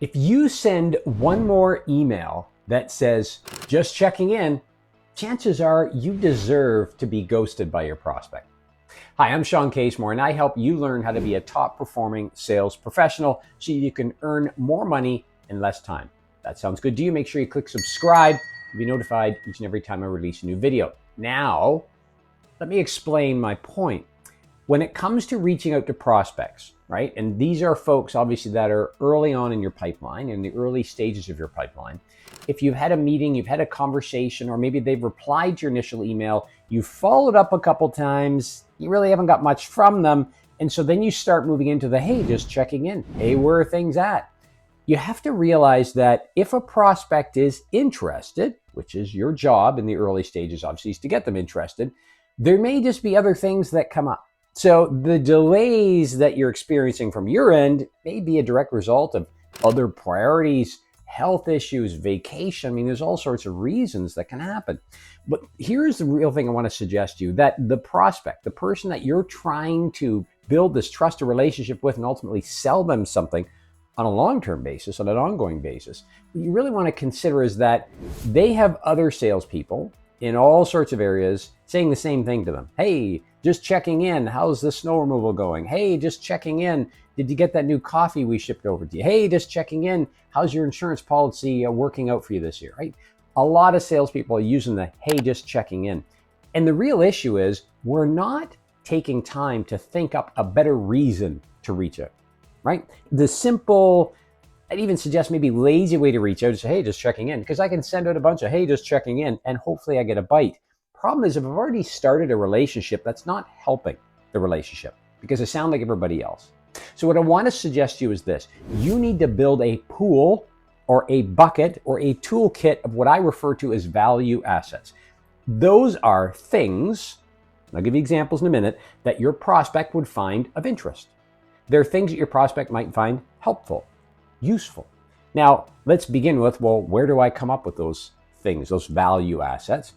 If you send one more email that says, just checking in, chances are you deserve to be ghosted by your prospect. Hi, I'm Shawn Casemore, and I help you learn how to be a top performing sales professional so you can earn more money in less time. That sounds good to you? Make sure you click subscribe to be notified each and every time I release a new video. Now, let me explain my point. When it comes to reaching out to prospects, right? And these are folks obviously that are early on in your pipeline, in the early stages of your pipeline. If you've had a meeting, you've had a conversation, or maybe they've replied to your initial email, you followed up a couple times, you really haven't got much from them. And so then you start moving into the, hey, just checking in. Hey, where are things at? You have to realize that if a prospect is interested, which is your job in the early stages, obviously, is to get them interested, there may just be other things that come up. So the delays that you're experiencing from your end may be a direct result of other priorities, health issues, vacation. I mean, there's all sorts of reasons that can happen. But here's the real thing I want to suggest to you, that the prospect, the person that you're trying to build this trusted relationship with and ultimately sell them something on a long-term basis, on an ongoing basis, what you really want to consider is that they have other salespeople in all sorts of areas saying the same thing to them. Hey, just checking in. How's the snow removal going? Hey, just checking in. Did you get that new coffee we shipped over to you? Hey, just checking in. How's your insurance policy working out for you this year, right? A lot of salespeople are using the, hey, just checking in. And the real issue is we're not taking time to think up a better reason to reach out, right? The simple, I'd even suggest maybe lazy way to reach out is, hey, just checking in, because I can send out a bunch of, hey, just checking in, and hopefully I get a bite. Problem is, if I've already started a relationship, that's not helping the relationship because I sound like everybody else. So what I want to suggest to you is this. You need to build a pool or a bucket or a toolkit of what I refer to as value assets. Those are things, and I'll give you examples in a minute, that your prospect would find of interest. They're things that your prospect might find helpful, useful. Now, let's begin with, well, where do I come up with those things, those value assets?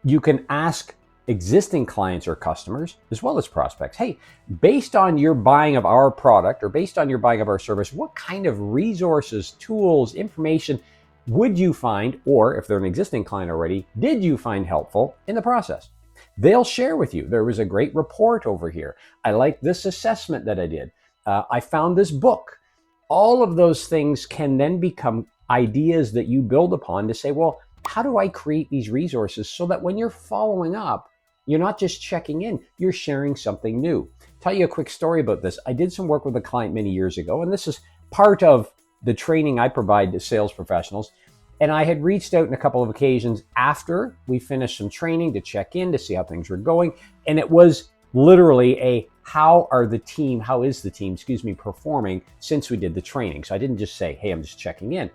You can ask existing clients or customers, as well as prospects, hey, based on your buying of our product or based on your buying of our service, what kind of resources, tools, information would you find, or if they're an existing client already, did you find helpful in the process? They'll share with you, there was a great report over here. I like this assessment that I did. I found this book. All of those things can then become ideas that you build upon to say, well, how do I create these resources so that when you're following up, you're not just checking in, you're sharing something new. Tell you a quick story about this. I did some work with a client many years ago, and this is part of the training I provide to sales professionals. And I had reached out on a couple of occasions after we finished some training to check in, to see how things were going. And it was literally a, how is the team, performing since we did the training. So I didn't just say, hey, I'm just checking in.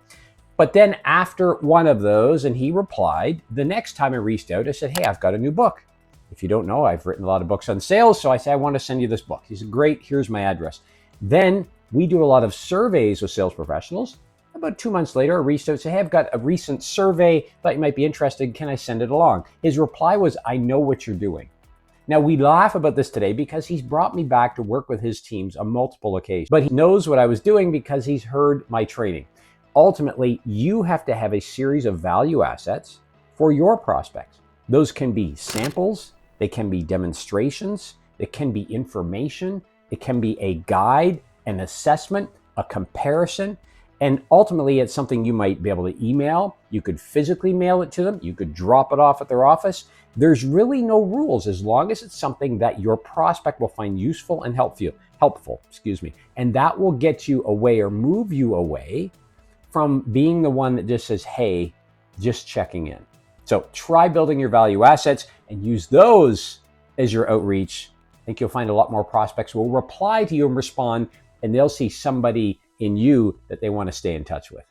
But then after one of those, and he replied, the next time I reached out, I said, hey, I've got a new book. If you don't know, I've written a lot of books on sales. So I said, I want to send you this book. He said, great, here's my address. Then we do a lot of surveys with sales professionals. About 2 months later, I reached out and said, hey, I've got a recent survey, thought you might be interested. Can I send it along? His reply was, I know what you're doing. Now, we laugh about this today because he's brought me back to work with his teams on multiple occasions. But he knows what I was doing because he's heard my training. Ultimately, you have to have a series of value assets for your prospects. Those can be samples, they can be demonstrations, it can be information, it can be a guide, an assessment, a comparison, and ultimately it's something you might be able to email. You could physically mail it to them, you could drop it off at their office. There's really no rules as long as it's something that your prospect will find useful and helpful, and that will get you away or move you away from being the one that just says, hey, just checking in. So try building your value assets and use those as your outreach. I think you'll find a lot more prospects will reply to you and respond, and they'll see somebody in you that they want to stay in touch with.